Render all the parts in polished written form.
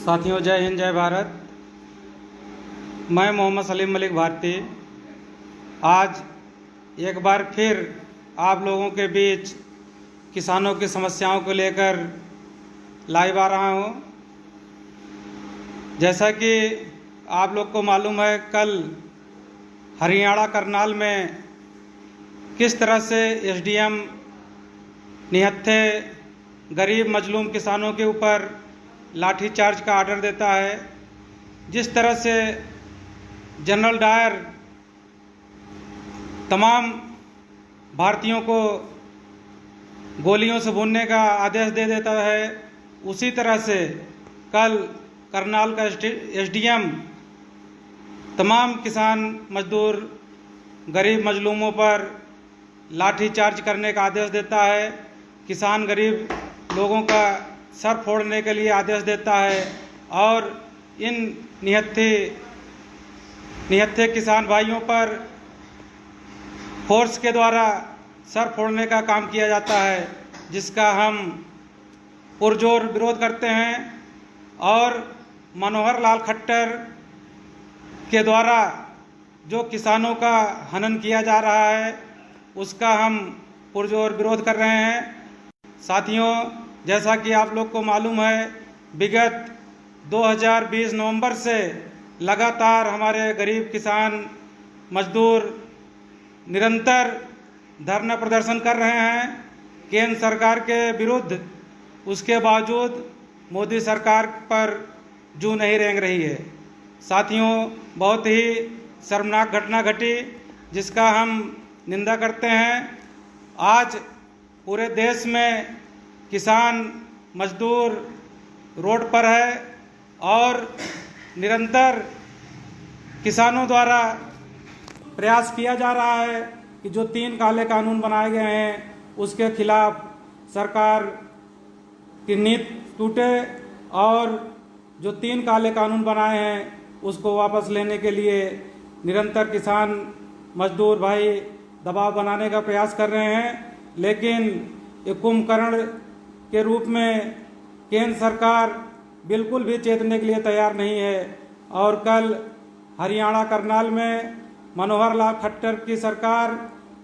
साथियों, जय हिंद, जय भारत। मैं मोहम्मद सलीम मलिक भारती आज एक बार फिर आप लोगों के बीच किसानों की समस्याओं को लेकर लाइव आ रहा हूं। जैसा कि आप लोग को मालूम है, कल हरियाणा करनाल में किस तरह से एसडीएम निहत्थे गरीब मजलूम किसानों के ऊपर लाठीचार्ज का आर्डर देता है। जिस तरह से जनरल डायर तमाम भारतीयों को गोलियों से भूनने का आदेश दे देता है, उसी तरह से कल करनाल का एसडीएम तमाम किसान मजदूर गरीब मजलूमों पर लाठीचार्ज करने का आदेश देता है। किसान गरीब लोगों का सर फोड़ने के लिए आदेश देता है और इन निहत्थे किसान भाइयों पर फोर्स के द्वारा सर फोड़ने का काम किया जाता है, जिसका हम पुरजोर विरोध करते हैं। और मनोहर लाल खट्टर के द्वारा जो किसानों का हनन किया जा रहा है, उसका हम पुरजोर विरोध कर रहे हैं। साथियों, जैसा कि आप लोग को मालूम है, विगत 2020 नवंबर से लगातार हमारे गरीब किसान मजदूर निरंतर धरना प्रदर्शन कर रहे हैं केंद्र सरकार के विरुद्ध। उसके बावजूद मोदी सरकार पर जू नहीं रेंग रही है। साथियों, बहुत ही शर्मनाक घटना घटी, जिसका हम निंदा करते हैं। आज पूरे देश में किसान मजदूर रोड पर है और निरंतर किसानों द्वारा प्रयास किया जा रहा है कि जो 3 काले कानून बनाए गए हैं, उसके खिलाफ सरकार की नीति टूटे और जो 3 काले कानून बनाए हैं उसको वापस लेने के लिए निरंतर किसान मजदूर भाई दबाव बनाने का प्रयास कर रहे हैं। लेकिन एक कुंभकर्ण के रूप में केंद्र सरकार बिल्कुल भी चेतने के लिए तैयार नहीं है। और कल हरियाणा करनाल में मनोहर लाल खट्टर की सरकार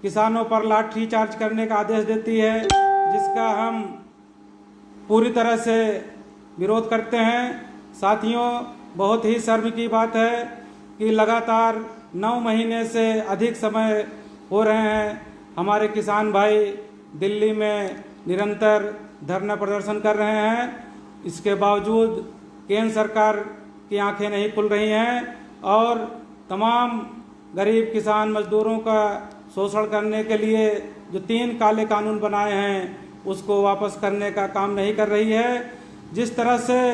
किसानों पर लाठीचार्ज करने का आदेश देती है, जिसका हम पूरी तरह से विरोध करते हैं। साथियों, बहुत ही शर्म की बात है कि लगातार 9 महीने से अधिक समय हो रहे हैं हमारे किसान भाई दिल्ली में निरंतर धरना प्रदर्शन कर रहे हैं। इसके बावजूद केंद्र सरकार की आंखें नहीं खुल रही हैं और तमाम गरीब किसान मजदूरों का शोषण करने के लिए जो 3 काले कानून बनाए हैं उसको वापस करने का काम नहीं कर रही है। जिस तरह से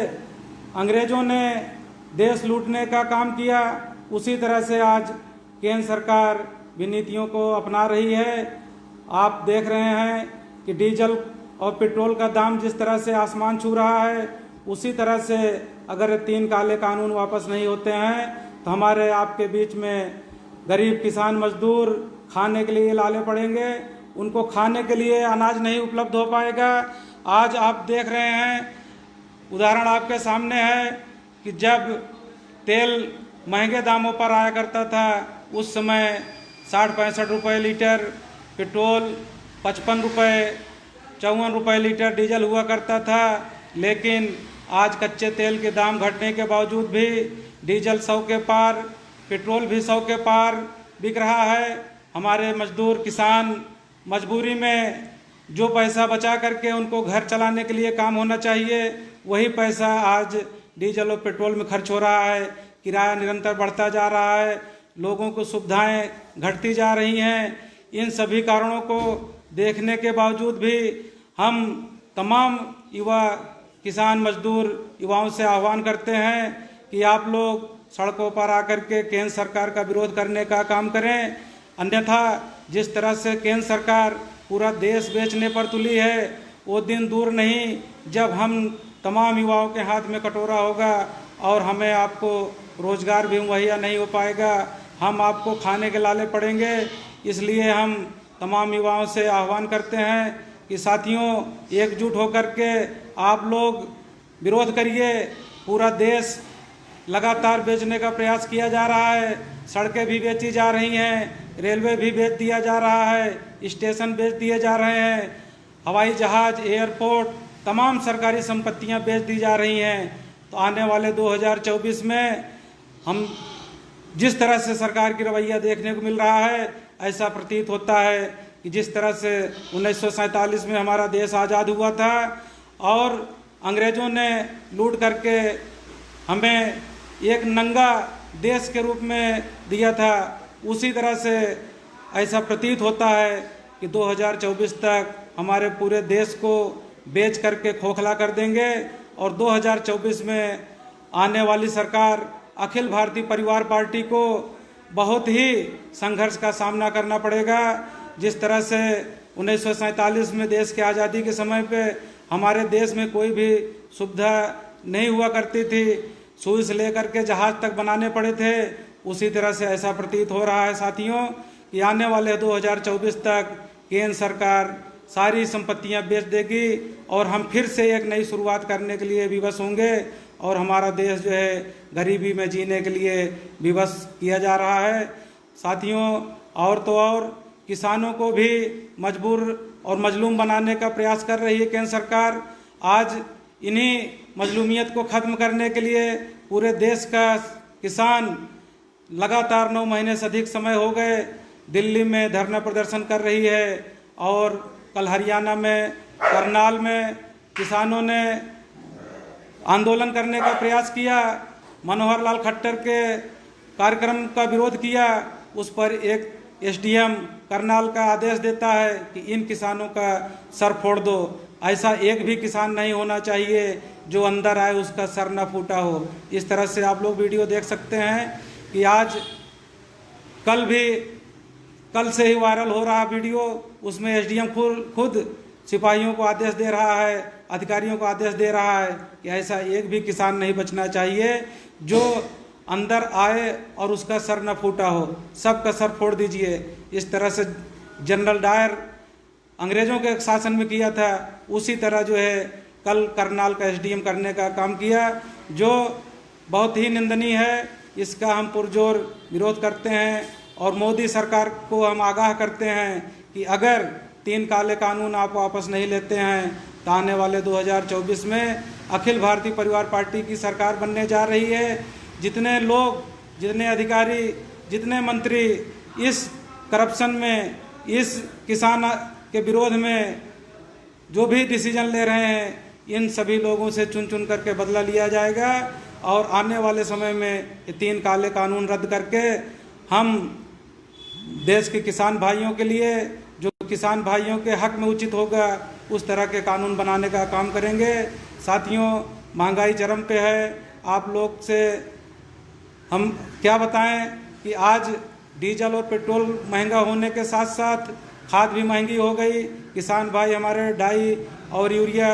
अंग्रेजों ने देश लूटने का काम किया, उसी तरह से आज केंद्र सरकार भी नीतियों को अपना रही है। आप देख रहे हैं कि डीजल और पेट्रोल का दाम जिस तरह से आसमान छू रहा है, उसी तरह से अगर 3 काले कानून वापस नहीं होते हैं तो हमारे आपके बीच में गरीब किसान मजदूर खाने के लिए लाले पड़ेंगे। उनको खाने के लिए अनाज नहीं उपलब्ध हो पाएगा। आज आप देख रहे हैं, उदाहरण आपके सामने है कि जब तेल महंगे दामों पर आया करता था, उस समय 60-65 रुपये लीटर पेट्रोल, 55 रुपये 54 रुपये लीटर डीजल हुआ करता था। लेकिन आज कच्चे तेल के दाम घटने के बावजूद भी डीजल 100 के पार, पेट्रोल भी 100 के पार बिक रहा है। हमारे मजदूर किसान मजबूरी में जो पैसा बचा करके उनको घर चलाने के लिए काम होना चाहिए, वही पैसा आज डीजल और पेट्रोल में खर्च हो रहा है। किराया निरंतर बढ़ता जा रहा है, लोगों को सुविधाएं घटती जा रही हैं। इन सभी कारणों को देखने के बावजूद भी हम तमाम युवा किसान मजदूर युवाओं से आह्वान करते हैं कि आप लोग सड़कों पर आकर के केंद्र सरकार का विरोध करने का काम करें। अन्यथा जिस तरह से केंद्र सरकार पूरा देश बेचने पर तुली है, वो दिन दूर नहीं जब हम तमाम युवाओं के हाथ में कटोरा होगा और हमें आपको रोजगार भी मुहैया नहीं हो पाएगा, हम आपको खाने के लाले पड़ेंगे। इसलिए हम तमाम युवाओं से आह्वान करते हैं कि साथियों, एकजुट होकर के आप लोग विरोध करिए पूरा देश लगातार बेचने का प्रयास किया जा रहा है। सड़कें भी बेची जा रही हैं, रेलवे भी बेच दिया जा रहा है, स्टेशन बेच दिए जा रहे हैं, हवाई जहाज, एयरपोर्ट, तमाम सरकारी संपत्तियां बेच दी जा रही हैं। तो आने वाले 2024 में हम जिस तरह से सरकार की रवैया देखने को मिल रहा है, ऐसा प्रतीत होता है कि जिस तरह से 1947 में हमारा देश आज़ाद हुआ था और अंग्रेज़ों ने लूट करके हमें एक नंगा देश के रूप में दिया था, उसी तरह से ऐसा प्रतीत होता है कि 2024 तक हमारे पूरे देश को बेच करके खोखला कर देंगे और 2024 में आने वाली सरकार अखिल भारतीय परिवार पार्टी को बहुत ही संघर्ष का सामना करना पड़ेगा। जिस तरह से 1947 में देश की आज़ादी के समय पे हमारे देश में कोई भी सुविधा नहीं हुआ करती थी, सुई से लेकर के जहाज तक बनाने पड़े थे, उसी तरह से ऐसा प्रतीत हो रहा है साथियों कि आने वाले 2024 तक केंद्र सरकार सारी संपत्तियां बेच देगी और हम फिर से एक नई शुरुआत करने के लिए विवश होंगे और हमारा देश जो है गरीबी में जीने के लिए विवश किया जा रहा है। साथियों, और तो और किसानों को भी मजबूर और मजलूम बनाने का प्रयास कर रही है केंद्र सरकार। आज इन्हीं मजलूमियत को ख़त्म करने के लिए पूरे देश का किसान लगातार 9 महीने से अधिक समय हो गए दिल्ली में धरना प्रदर्शन कर रही है और कल हरियाणा में करनाल में किसानों ने आंदोलन करने का प्रयास किया, मनोहर लाल खट्टर के कार्यक्रम का विरोध किया। उस पर एक एसडीएम करनाल का आदेश देता है कि इन किसानों का सर फोड़ दो। ऐसा एक भी किसान नहीं होना चाहिए जो अंदर आए उसका सर न फूटा हो। इस तरह से आप लोग वीडियो देख सकते हैं कि आज कल से ही वायरल हो रहा वीडियो, उसमें एसडीएम खुद सिपाहियों को आदेश दे रहा है, अधिकारियों को आदेश दे रहा है कि ऐसा एक भी किसान नहीं बचना चाहिए जो अंदर आए और उसका सर न फूटा हो, सबका सर फोड़ दीजिए। इस तरह से जनरल डायर अंग्रेज़ों के शासन में किया था, उसी तरह जो है कल करनाल का एसडीएम करने का काम किया, जो बहुत ही निंदनीय है। इसका हम पुरजोर विरोध करते हैं और मोदी सरकार को हम आगाह करते हैं कि अगर 3 काले कानून आप वापस नहीं लेते हैं तो आने वाले 2024 में अखिल भारतीय परिवार पार्टी की सरकार बनने जा रही है। जितने लोग, जितने अधिकारी, जितने मंत्री इस करप्शन में, इस किसान के विरोध में जो भी डिसीजन ले रहे हैं, इन सभी लोगों से चुन चुन करके बदला लिया जाएगा और आने वाले समय में ये 3 काले कानून रद्द करके हम देश के किसान भाइयों के लिए, जो किसान भाइयों के हक में उचित होगा, उस तरह के कानून बनाने का काम करेंगे। साथियों, महंगाई चरम पे है। आप लोग से हम क्या बताएं कि आज डीजल और पेट्रोल महंगा होने के साथ साथ खाद भी महंगी हो गई। किसान भाई हमारे डाई और यूरिया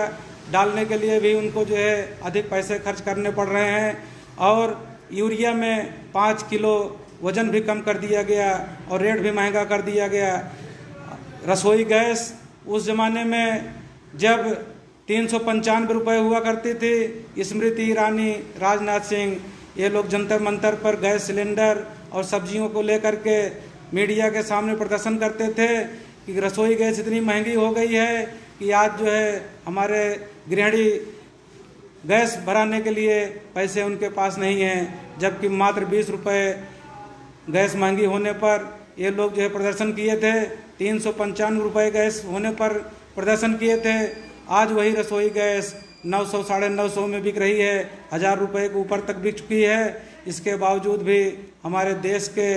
डालने के लिए भी उनको जो है अधिक पैसे खर्च करने पड़ रहे हैं और यूरिया में 5 किलो वज़न भी कम कर दिया गया और रेट भी महंगा कर दिया गया। रसोई गैस उस ज़माने में जब 395 रुपये हुआ करती थी, स्मृति ईरानी, राजनाथ सिंह, ये लोग जंतर मंतर पर गैस सिलेंडर और सब्जियों को लेकर के मीडिया के सामने प्रदर्शन करते थे कि रसोई गैस इतनी महंगी हो गई है कि आज जो है हमारे गृहिणी गैस भराने के लिए पैसे उनके पास नहीं हैं, जबकि मात्र 20 रुपये गैस महंगी होने पर ये लोग जो है प्रदर्शन किए थे। 395 रुपये गैस होने पर प्रदर्शन किए थे। आज वही रसोई गैस 900 साढ़े 900 में बिक रही है, 1000 रुपये के ऊपर तक बिक चुकी है। इसके बावजूद भी हमारे देश के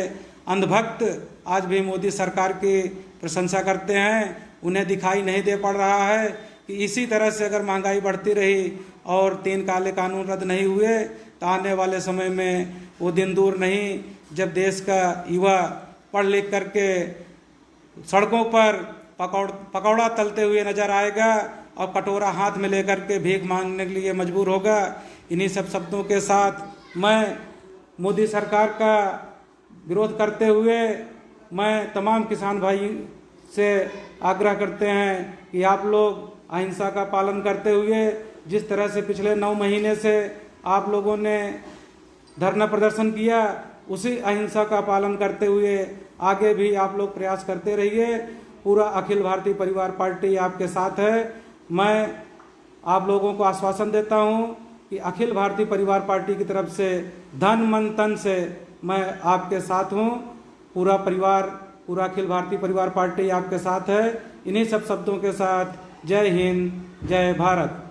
अंधभक्त आज भी मोदी सरकार की प्रशंसा करते हैं। उन्हें दिखाई नहीं दे पड़ रहा है कि इसी तरह से अगर महंगाई बढ़ती रही और 3 काले कानून रद्द नहीं हुए तो आने वाले समय में वो दिन दूर नहीं जब देश का युवा पढ़ लिख करके सड़कों पर पकौड़ा तलते हुए नजर आएगा और कटोरा हाथ में लेकर के भीख मांगने के लिए मजबूर होगा। इन्हीं सब शब्दों के साथ मैं मोदी सरकार का विरोध करते हुए मैं तमाम किसान भाई से आग्रह करते हैं कि आप लोग अहिंसा का पालन करते हुए जिस तरह से पिछले 9 महीने से आप लोगों ने धरना प्रदर्शन किया, उसी अहिंसा का पालन करते हुए आगे भी आप लोग प्रयास करते रहिए। पूरा अखिल भारतीय परिवार पार्टी आपके साथ है। मैं आप लोगों को आश्वासन देता हूं कि अखिल भारतीय परिवार पार्टी की तरफ से धन मन तन से मैं आपके साथ हूं। पूरा परिवार, पूरा अखिल भारतीय परिवार पार्टी आपके साथ है। इन्हीं सब शब्दों के साथ जय हिंद, जय भारत।